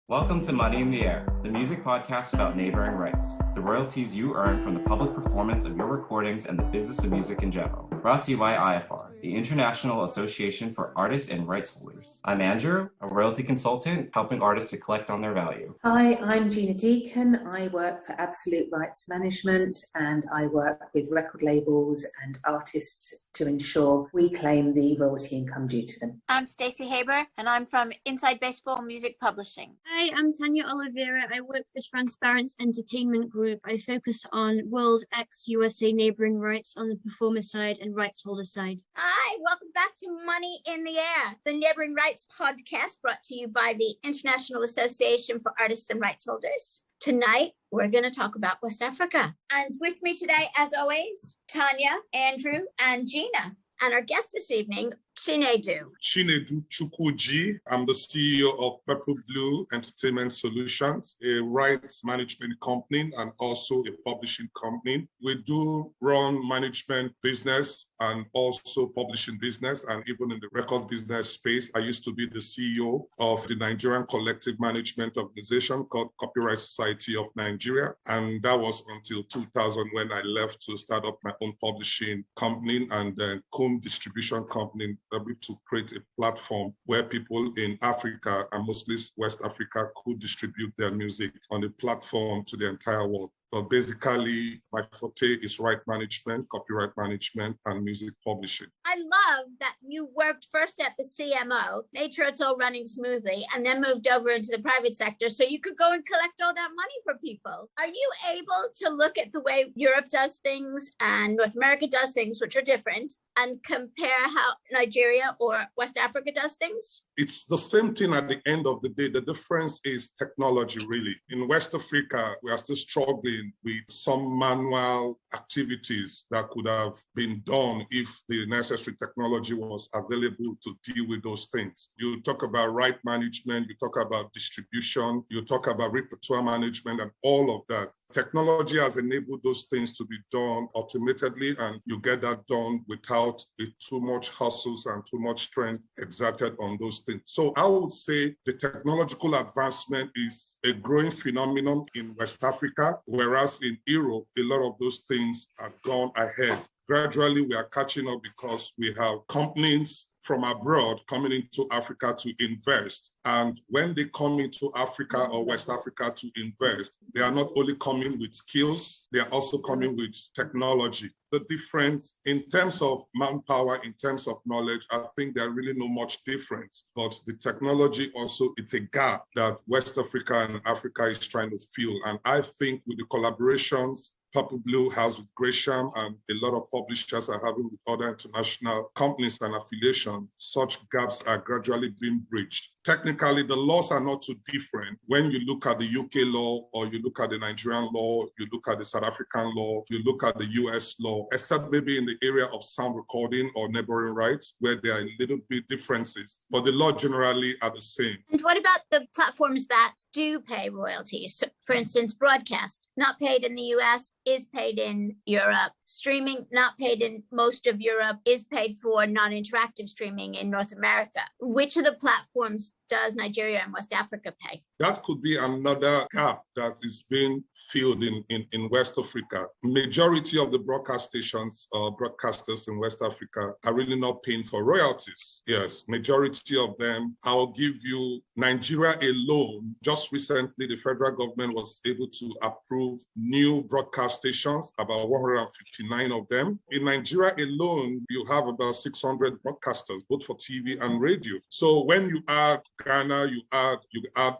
Welcome to Money in the Air, the music podcast about neighboring rights, the royalties you earn from the public performance of your recordings and the business of music in general. Brought to you by IAFAR, the International Association for Artists and Rights Holders. I'm Andrew, a royalty consultant helping artists to collect on their value. Hi, I'm Gina Deacon. I work for Absolute Rights Management and I work with record labels and artists to ensure we claim the royalty income due to them. I'm Stacey Haber and I'm from Inside Baseball Music Publishing. Hi, I'm Tanya Oliveira. I work for Transparence Entertainment Group. I focus on World ex-USA neighbouring rights on the performer side and rights holder side. Hi, welcome back to Money in the Air, the Neighbouring Rights podcast brought to you by the International Association for Artists and Rights Holders. Tonight, we're going to talk about West Africa. And with me today, as always, Tanya, Andrew, and Gina. And our guest this evening, Chinedu Chukwuji. I'm the CEO of Purple Blue Entertainment Solutions, a rights management company and also a publishing company. We do run management business and also publishing business, and even in the record business space. I used to be the CEO of the Nigerian collective management organization called Copyright Society of Nigeria. And that was until 2000 when I left to start up my own publishing company and then distribution company to create a platform where people in Africa and mostly West Africa could distribute their music on a platform to the entire world. But basically, my forte is right management, copyright management, and music publishing. I love that you worked first at the CMO, made sure it's all running smoothly, and then moved over into the private sector so you could go and collect all that money for people. Are you able to look at the way Europe does things and North America does things, which are different, and compare how Nigeria or West Africa does things? It's the same thing at the end of the day. The difference is technology, really. In West Africa, we are still struggling with some manual activities that could have been done if the necessary technology was available to deal with those things. You talk about right management, you talk about distribution, you talk about repertoire management and all of that. Technology has enabled those things to be done automatically, and you get that done without too much hassles and too much strength exerted on those things. So I would say the technological advancement is a growing phenomenon in West Africa, whereas in Europe, a lot of those things have gone ahead. Gradually, we are catching up because we have companies from abroad coming into Africa to invest. And when they come into Africa or West Africa to invest, they are not only coming with skills, they are also coming with technology. The difference in terms of manpower, in terms of knowledge, I think there really no much difference. But the technology also, it's a gap that West Africa and Africa is trying to fill. And I think with the collaborations Purple Blue has with Gresham and a lot of publishers are having with other international companies and affiliations, such gaps are gradually being bridged. Technically, the laws are not too different. When you look at the UK law, or you look at the Nigerian law, you look at the South African law, you look at the US law, except maybe in the area of sound recording or neighboring rights, where there are a little bit differences, but the law generally are the same. And what about the platforms that do pay royalties? So, for instance, broadcast, not paid in the US, is paid in Europe. Streaming, not paid in most of Europe, is paid for non-interactive streaming in North America. Which of the platforms does Nigeria and West Africa pay? That could be another gap that is being filled in West Africa. Majority of the broadcast stations or broadcasters in West Africa are really not paying for royalties. Yes, majority of them. I'll give you Nigeria alone. Just recently, the federal government was able to approve new broadcast stations, about 159 of them. In Nigeria alone, you have about 600 broadcasters, both for TV and radio. So when you add Ghana, you add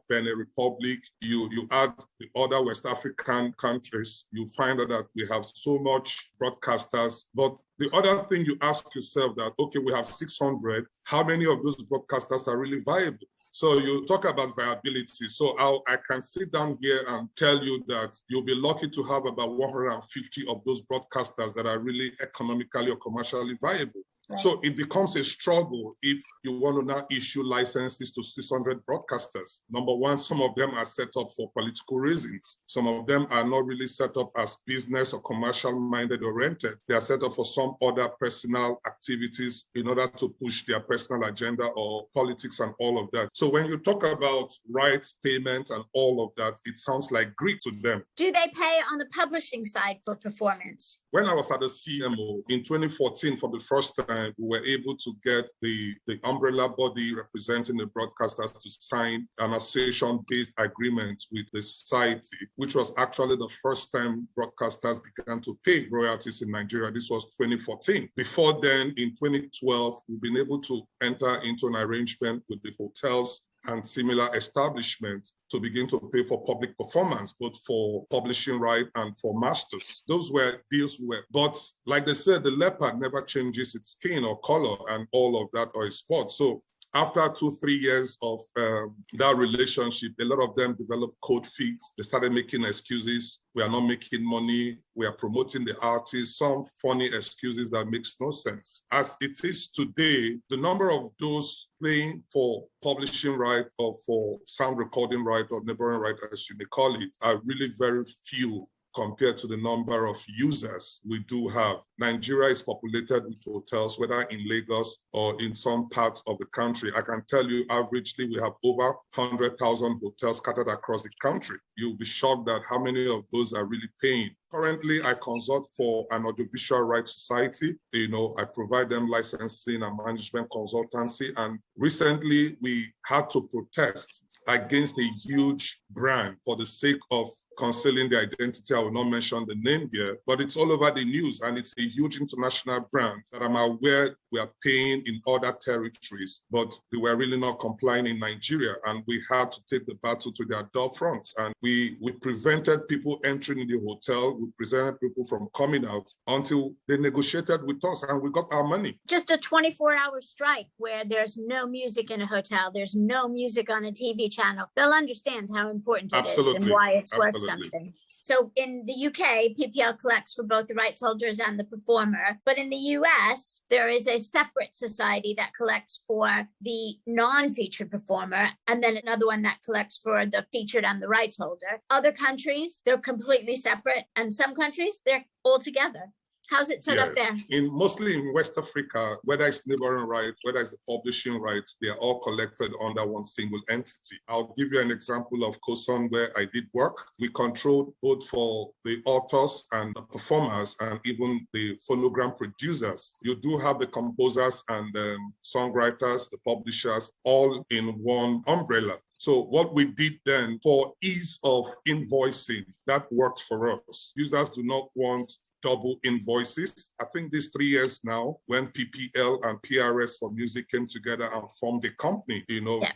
Benin Republic, you add the other West African countries, you find out that we have so much broadcasters. But the other thing you ask yourself that, okay, we have 600, how many of those broadcasters are really viable? So you talk about viability. So I can sit down here and tell you that you'll be lucky to have about 150 of those broadcasters that are really economically or commercially viable. Right. So it becomes a struggle if you want to now issue licenses to 600 broadcasters. Number one, some of them are set up for political reasons. Some of them are not really set up as business or commercial minded oriented. They are set up for some other personal activities in order to push their personal agenda or politics and all of that. So when you talk about rights, payment, and all of that, it sounds like Greek to them. Do they pay on the publishing side for performance? When I was at the CMO in 2014, for the first time, we were able to get the umbrella body representing the broadcasters to sign an association-based agreement with the society, which was actually the first time broadcasters began to pay royalties in Nigeria. This was 2014. Before then, in 2012, we've been able to enter into an arrangement with the hotels and similar establishments to begin to pay for public performance, both for publishing right and for masters. Those were deals but like they said, the leopard never changes its skin or color and all of that or its spot. So after 2-3 years of that relationship, a lot of them developed cold feet. They started making excuses. We are not making money. We are promoting the artists, some funny excuses that makes no sense. As it is today, the number of those paying for publishing right or for sound recording right or neighboring right, as you may call it, are really very few compared to the number of users we do have. Nigeria is populated with hotels, whether in Lagos or in some parts of the country. I can tell you, averagely, we have over 100,000 hotels scattered across the country. You'll be shocked at how many of those are really paying. Currently, I consult for an audiovisual rights society. I provide them licensing and management consultancy. And recently, we had to protest against a huge brand for the sake of concealing the identity. I will not mention the name here, but it's all over the news, and it's a huge international brand that I'm aware we are paying in other territories, but they were really not complying in Nigeria, and we had to take the battle to their door front. And we prevented people entering in the hotel, we prevented people from coming out until they negotiated with us and we got our money. Just a 24-hour strike where there's no music in a hotel, there's no music on a TV channel. They'll understand how important it is and why it's worth something. So in the UK, PPL collects for both the rights holders and the performer. But in the US, there is a separate society that collects for the non-featured performer, and then another one that collects for the featured and the rights holder. Other countries, they're completely separate, and some countries, they're all together. How's it set up there? Mostly in West Africa, whether it's neighboring right, whether it's the publishing right, they are all collected under one single entity. I'll give you an example of COSON where I did work. We controlled both for the authors and the performers and even the phonogram producers. You do have the composers and the songwriters, the publishers, all in one umbrella. So what we did then, for ease of invoicing, that worked for us. Users do not want double invoices. I think these 3 years now, when PPL and PRS for music came together and formed a company,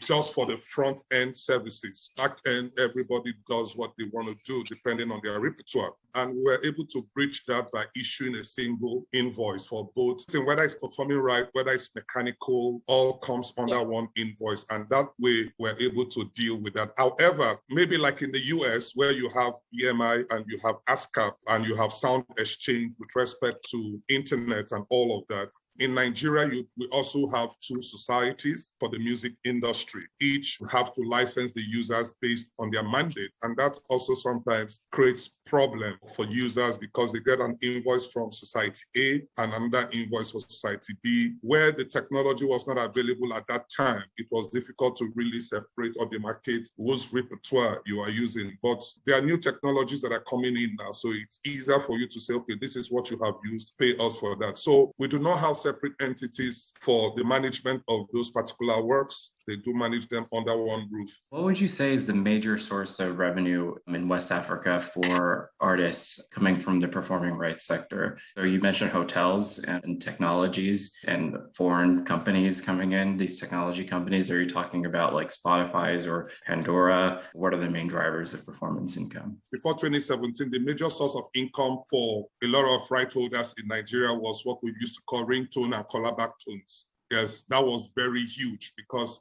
just for the front end services. Back end, everybody does what they want to do depending on their repertoire. And we were able to bridge that by issuing a single invoice for both. Whether it's performing right, whether it's mechanical, all comes under one invoice. And that way, we're able to deal with that. However, maybe like in the US, where you have EMI and you have ASCAP and you have sound exchange with respect to internet and all of that. In Nigeria, we also have two societies for the music industry. Each have to license the users based on their mandate. And that also sometimes creates problem for users because they get an invoice from Society A and another invoice for Society B. Where the technology was not available at that time, it was difficult to really separate or demarcate whose repertoire you are using. But there are new technologies that are coming in now. So it's easier for you to say, okay, this is what you have used, pay us for that. So we do not have separate entities for the management of those particular works. They do manage them under one roof. What would you say is the major source of revenue in West Africa for artists coming from the performing rights sector? So you mentioned hotels and technologies and foreign companies coming in, these technology companies. Are you talking about like Spotify's or Pandora? What are the main drivers of performance income? Before 2017, the major source of income for a lot of right holders in Nigeria was what we used to call ringtone and collarback tones. Yes, that was very huge because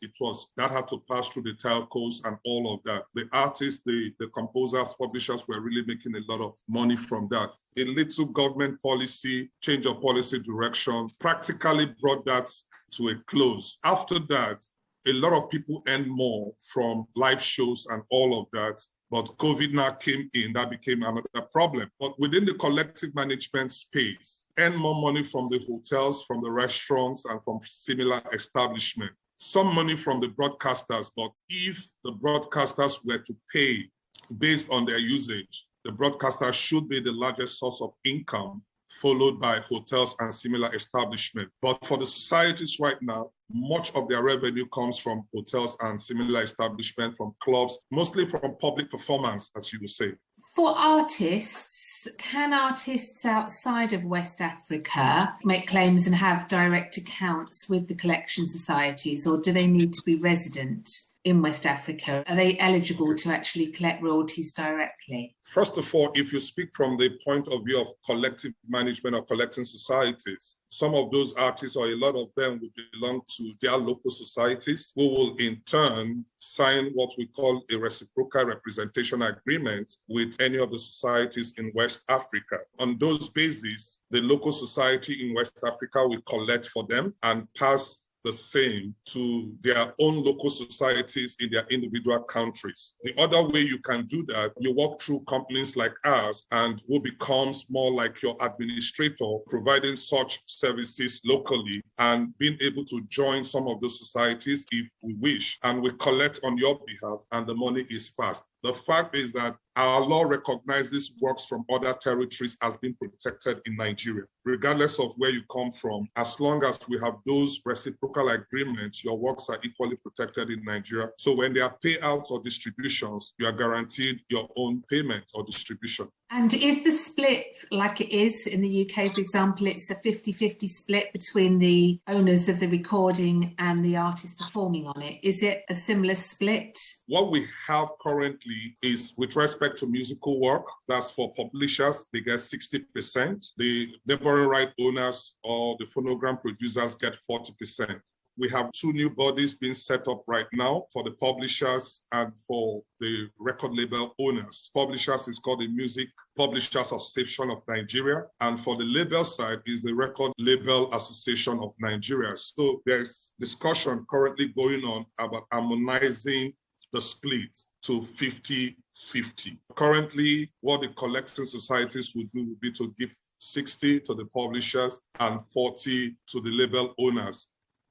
that had to pass through the telcos and all of that. The artists, the composers, publishers were really making a lot of money from that. A little government policy, change of policy direction, practically brought that to a close. After that, a lot of people earn more from live shows and all of that. But COVID now came in, that became another problem. But within the collective management space, earn more money from the hotels, from the restaurants, and from similar establishments. Some money from the broadcasters, but if the broadcasters were to pay based on their usage, the broadcaster should be the largest source of income, followed by hotels and similar establishments. But for the societies right now, much of their revenue comes from hotels and similar establishments, from clubs, mostly from public performance, as you would say. For artists, can artists outside of West Africa make claims and have direct accounts with the collection societies, or do they need to be resident in West Africa? Are they eligible to actually collect royalties directly? First of all, if you speak from the point of view of collective management or collecting societies, some of those artists, or a lot of them, would belong to their local societies, who will in turn sign what we call a reciprocal representation agreement with any of the societies in West Africa. On those bases, the local society in West Africa will collect for them and pass the same to their own local societies in their individual countries. The other way you can do that, you work through companies like ours, and who becomes more like your administrator, providing such services locally and being able to join some of those societies if we wish. And we collect on your behalf and the money is passed. The fact is that our law recognizes works from other territories as being protected in Nigeria, regardless of where you come from. As long as we have those reciprocal agreements, your works are equally protected in Nigeria. So when there are payouts or distributions, you are guaranteed your own payment or distribution. And is the split like it is in the UK, for example? It's a 50-50 split between the owners of the recording and the artists performing on it. Is it a similar split? What we have currently is, with respect to musical work, that's for publishers, they get 60%. The neighboring right owners or the phonogram producers get 40%. We have two new bodies being set up right now for the publishers and for the record label owners. Publishers is called the Music Publishers Association of Nigeria, and for the label side is the Record Label Association of Nigeria. So there's discussion currently going on about harmonizing the split to 50-50. Currently, what the collecting societies would do would be to give 60 to the publishers and 40 to the label owners.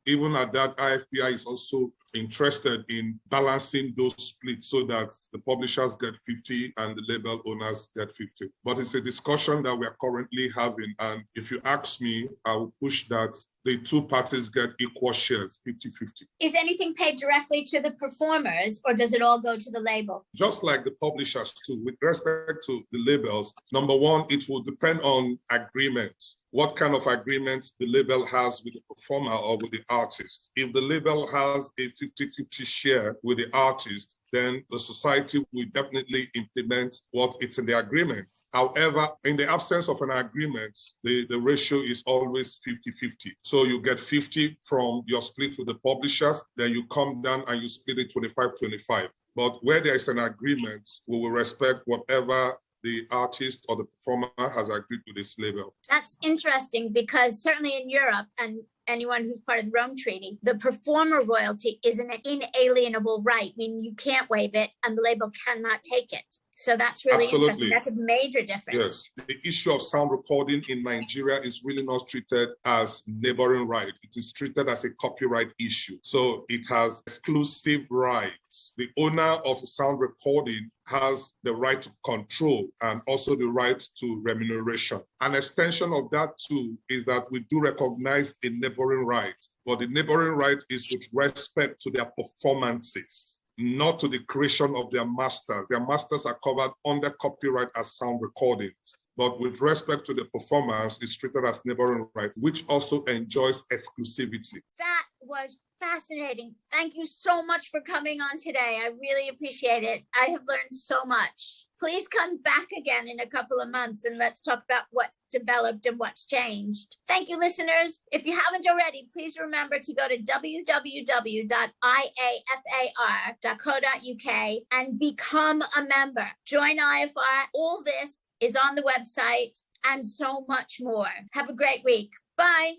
Even at that, IFPI is also interested in balancing those splits so that the publishers get 50 and the label owners get 50. But it's a discussion that we are currently having. And if you ask me, I will push that the two parties get equal shares, 50-50. Is anything paid directly to the performers, or does it all go to the label? Just like the publishers too, with respect to the labels, number one, it will depend on agreement. What kind of agreement the label has with the performer or with the artist. If the label has a 50-50 share with the artist, then the society will definitely implement what it's in the agreement. However, in the absence of an agreement, the ratio is always 50-50. So you get 50 from your split with the publishers, then you come down and you split it 25-25. But where there is an agreement, we will respect whatever the artist or the performer has agreed to this label. That's interesting, because certainly in Europe, and anyone who's part of the Rome Treaty, the performer royalty is an inalienable right, meaning you can't waive it and the label cannot take it. So that's really interesting. That's a major difference. Yes, the issue of sound recording in Nigeria is really not treated as neighboring right. It is treated as a copyright issue. So it has exclusive rights. The owner of a sound recording has the right to control and also the right to remuneration. An extension of that too is that we do recognize a neighboring right, but the neighboring right is with respect to their performances, not to the creation of their masters. Their masters are covered under copyright as sound recordings. But with respect to the performance, it's treated as neighboring right, which also enjoys exclusivity. That was fascinating. Thank you so much for coming on today. I really appreciate it. I have learned so much. Please come back again in a couple of months and let's talk about what's developed and what's changed. Thank you, listeners. If you haven't already, please remember to go to www.iafar.co.uk and become a member. Join IAFAR. All this is on the website and so much more. Have a great week. Bye.